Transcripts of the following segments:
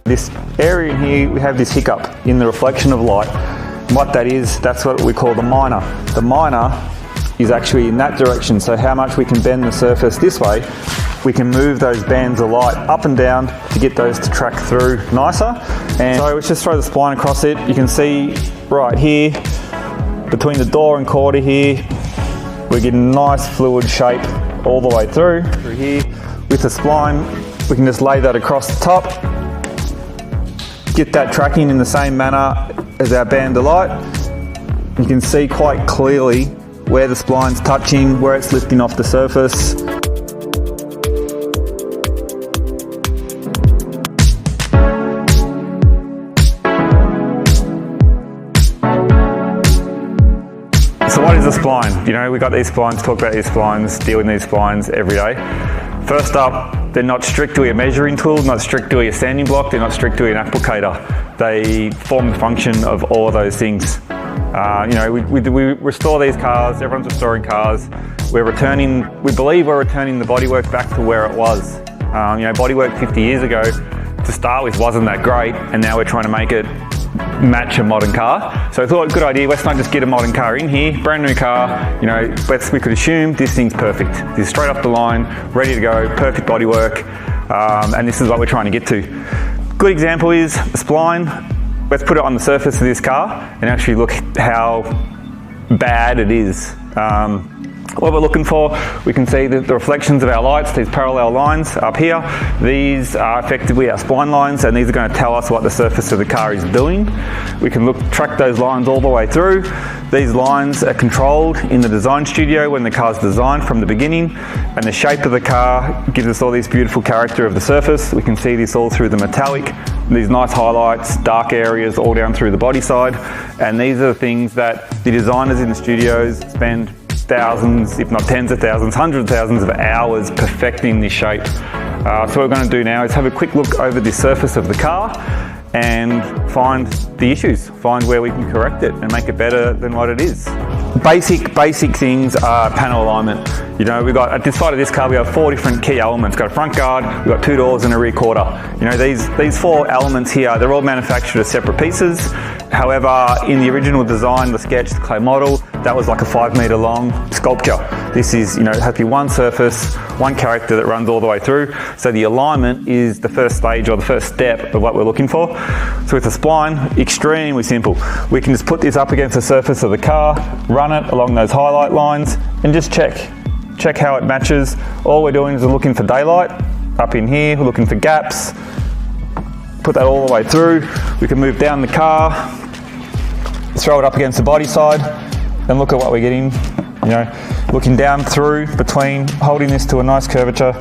This area in here, we have this hiccup in the reflection of light. What that is, that's what we call the minor. The minor is actually in that direction, so how much we can bend the surface this way, we can move those bands of light up and down to get those to track through nicer. And so let's just throw the spline across it. You can see right here, between the door and quarter here, we're getting nice fluid shape all the way through. Through here, with the spline, we can just lay that across the top, get that tracking in the same manner as our band of light. You can see quite clearly where the spline's touching, where it's lifting off the surface. So what is a spline? You know, we got these splines, talk about these splines, deal with these splines every day. First up, they're not strictly a measuring tool, not strictly a sanding block, they're not strictly an applicator. They form the function of all of those things. You know, we restore these cars, everyone's restoring cars. We believe we're returning the bodywork back to where it was. You know, bodywork 50 years ago, to start with, wasn't that great, and now we're trying to make it match a modern car. So I thought, good idea, let's not just get a modern car in here, brand new car, you know, we could assume this thing's perfect. This is straight off the line, ready to go, perfect bodywork, and this is what we're trying to get to. Good example is the spline. Let's put it on the surface of this car and actually look how bad it is. What we're looking for, we can see the reflections of our lights, these parallel lines up here. These are effectively our spline lines, and these are going to tell us what the surface of the car is doing. We can track those lines all the way through. These lines are controlled in the design studio when the car's designed from the beginning, and the shape of the car gives us all this beautiful character of the surface. We can see this all through the metallic, these nice highlights, dark areas all down through the body side, and these are the things that the designers in the studios spend thousands, if not tens of thousands, hundreds of thousands of hours perfecting this shape. So what we're going to do now is have a quick look over the surface of the car and find the issues, find where we can correct it and make it better than what it is. Basic things are panel alignment. You know, we've got, at this side of this car, we have 4 different key elements. We've got a front guard, we've got 2 doors and a rear quarter. You know, these 4 elements here, they're all manufactured as separate pieces. However, in the original design, the sketch, the clay model, that was like a 5 metre long sculpture. This is, you know, it has to be one surface, one character that runs all the way through. So the alignment is the first stage or the first step of what we're looking for. So with the spline, extremely simple. We can just put this up against the surface of the car, run it along those highlight lines, and just check how it matches. All we're doing is we're looking for daylight up in here, we're looking for gaps, put that all the way through. We can move down the car, throw it up against the body side, and look at what we're getting. You know, looking down through between, holding this to a nice curvature,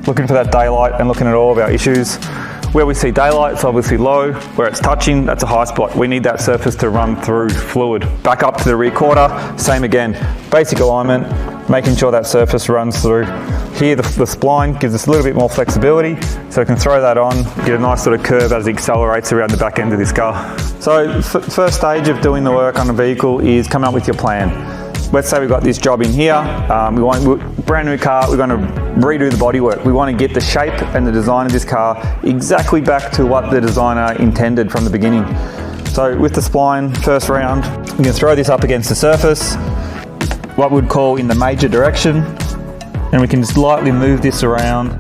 looking for that daylight and looking at all of our issues. Where we see daylight, it's obviously low. Where it's touching, that's a high spot. We need that surface to run through fluid. Back up to the rear quarter, same again. Basic alignment, making sure that surface runs through. Here the spline gives us a little bit more flexibility, so we can throw that on, get a nice sort of curve as it accelerates around the back end of this car. So first stage of doing the work on a vehicle is coming up with your plan. Let's say we've got this job in here, brand new car, we're going to redo the bodywork. We want to get the shape and the design of this car exactly back to what the designer intended from the beginning. So with the spline, first round, we can throw this up against the surface, what we'd call in the major direction, and we can just lightly move this around,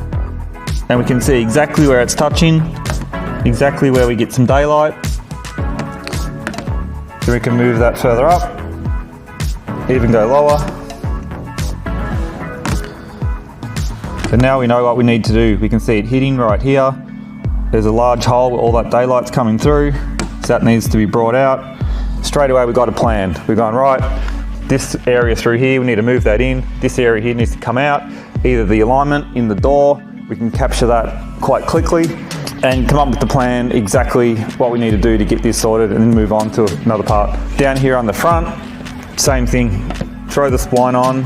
and we can see exactly where it's touching, exactly where we get some daylight. So we can move that further up, even go lower. So now we know what we need to do. We can see it hitting right here. There's a large hole where all that daylight's coming through, so that needs to be brought out. Straight away we've got a plan. We're going, right, this area through here, we need to move that in. This area here needs to come out. Either the alignment in the door, we can capture that quite quickly and come up with the plan, exactly what we need to do to get this sorted, and then move on to another part. Down here on the front, same thing. Throw the spline on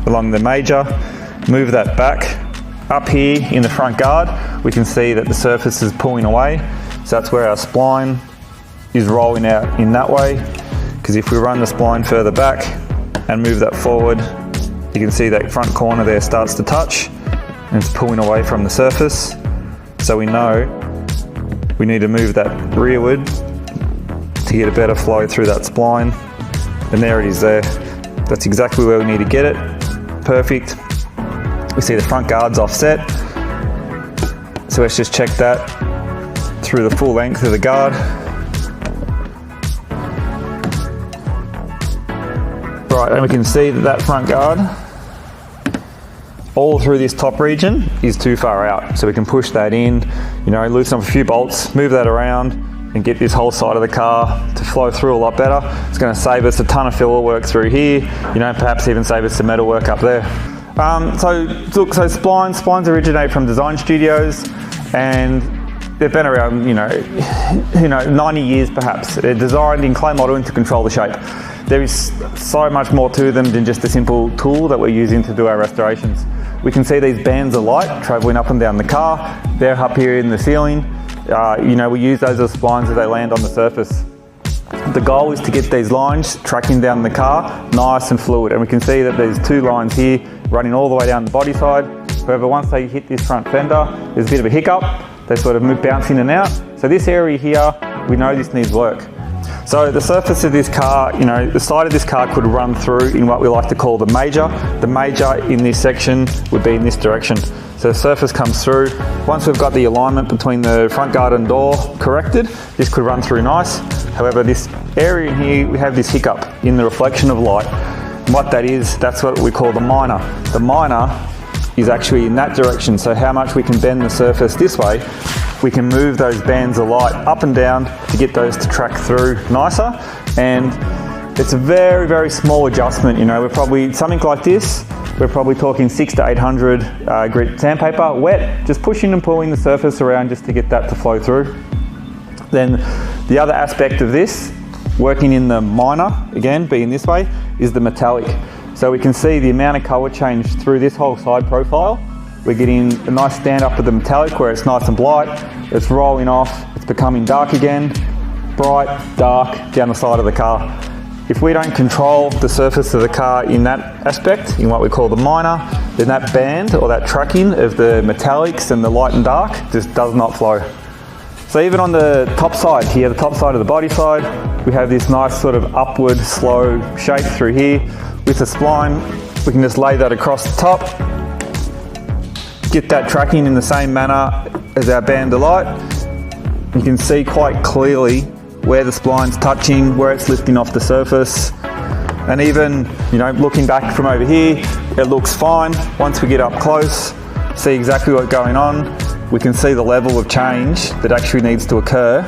along the major, move that back. Up here in the front guard, we can see that the surface is pulling away. So that's where our spline is rolling out in that way. Because if we run the spline further back and move that forward, you can see that front corner there starts to touch and it's pulling away from the surface. So we know We need to move that rearward to get a better flow through that spline. And there it is there. That's exactly where we need to get it. Perfect. We see the front guard's offset. So let's just check that through the full length of the guard. Right, and we can see that that front guard all through this top region is too far out. So we can push that in, you know, loosen up a few bolts, move that around and get this whole side of the car to flow through a lot better. It's going to save us a ton of filler work through here, you know, perhaps even save us some metal work up there. So splines originate from design studios, and they've been around, you know, 90 years perhaps. They're designed in clay modeling to control the shape. There is so much more to them than just a simple tool that we're using to do our restorations. We can see these bands of light traveling up and down the car. They're up here in the ceiling. You know, we use those as splines as they land on the surface. The goal is to get these lines tracking down the car nice and fluid, and we can see that there's two lines here running all the way down the body side. However, once they hit this front fender, there's a bit of a hiccup. They sort of bounce in and out. So this area here, we know this needs work. So the surface of this car, you know, the side of this car could run through in what we like to call the major. The major in this section would be in this direction. So the surface comes through. Once we've got the alignment between the front guard and door corrected, this could run through nice. However, this area in here, we have this hiccup in the reflection of light. And what that is, that's what we call the minor. The minor is actually in that direction. So how much we can bend the surface this way, we can move those bands of light up and down to get those to track through nicer. And it's a very, very small adjustment. You know, we're probably, something like this, we're probably talking 600 to 800 grit sandpaper, wet, just pushing and pulling the surface around just to get that to flow through. Then the other aspect of this, working in the minor, again, being this way, is the metallic. So we can see the amount of colour change through this whole side profile. We're getting a nice stand up of the metallic where it's nice and bright, it's rolling off, it's becoming dark again, bright, dark, down the side of the car. If we don't control the surface of the car in that aspect, in what we call the minor, then that band or that tracking of the metallics and the light and dark just does not flow. So even on the top side here, the top side of the body side, we have this nice sort of upward slow shape through here. With the spline, we can just lay that across the top, get that tracking in the same manner as our band of light. You can see quite clearly where the spline's touching, where it's lifting off the surface. And even, you know, looking back from over here, it looks fine. Once we get up close, see exactly what's going on, we can see the level of change that actually needs to occur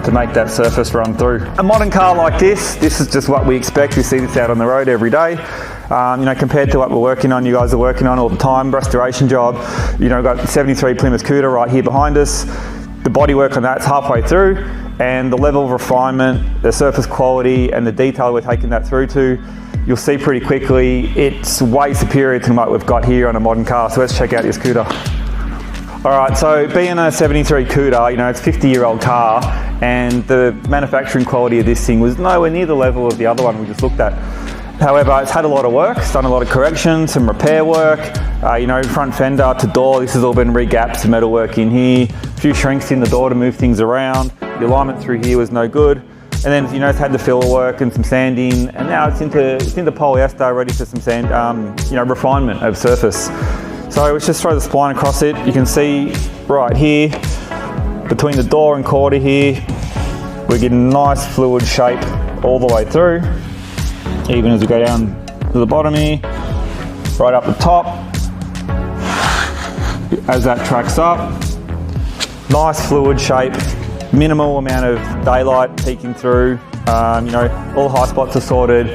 to make that surface run through. A modern car like this is just what we expect. We see this out on the road every day. You know, compared to what we're working on, you guys are working on all the time, restoration job. You know, we've got 73 Plymouth Cuda right here behind us. The bodywork on that's halfway through, and the level of refinement, the surface quality, and the detail we're taking that through to, you'll see pretty quickly, it's way superior to what we've got here on a modern car. So let's check out this Cuda. All right, so being a 73 Cuda, you know, it's a 50-year-old car, and the manufacturing quality of this thing was nowhere near the level of the other one we just looked at. However, it's had a lot of work, it's done a lot of correction, some repair work, you know, front fender to door, this has all been re-gapped, some metal work in here, a few shrinks in the door to move things around, the alignment through here was no good, and then, you know, it's had the filler work and some sanding, and now it's into polyester, ready for some sand, you know, refinement of surface. So let's just throw the spline across it. You can see right here, between the door and quarter here, we're getting nice fluid shape all the way through. Even as we go down to the bottom here, right up the top, as that tracks up, nice fluid shape, minimal amount of daylight peeking through, you know, all high spots are sorted,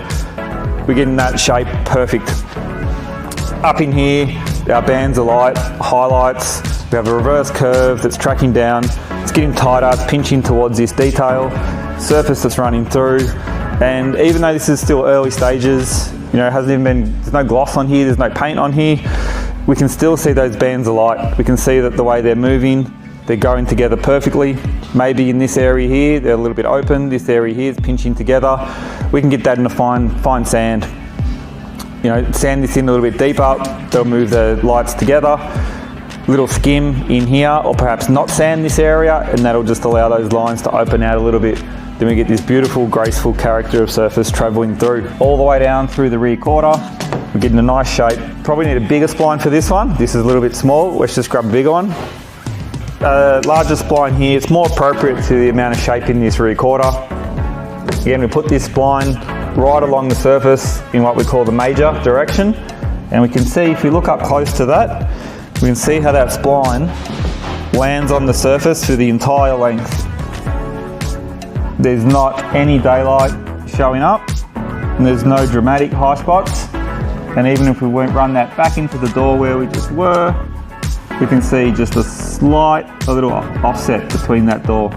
we're getting that shape perfect. Up in here, our bands of light, highlights, we have a reverse curve that's tracking down, it's getting tighter, it's pinching towards this detail, surface that's running through, and even though this is still early stages, you know, there's no gloss on here, there's no paint on here, we can still see those bands of light. We can see that the way they're moving, they're going together perfectly. Maybe in this area here, they're a little bit open, this area here is pinching together. We can get that in a fine sand. You know, sand this in a little bit deeper, they'll move the lights together. little skim in here, or perhaps not sand this area, and that'll just allow those lines to open out a little bit. Then we get this beautiful, graceful character of surface traveling through. All the way down through the rear quarter, we're getting a nice shape. Probably need a bigger spline for this one. This is a little bit small, let's just grab a bigger one. Larger spline here, it's more appropriate to the amount of shape in this rear quarter. Again, we put this spline right along the surface in what we call the major direction. And we can see, if you look up close to that, we can see how that spline lands on the surface for the entire length. There's not any daylight showing up, and there's no dramatic high spots. And even if we run that back into the door where we just were, we can see just a little offset between that door.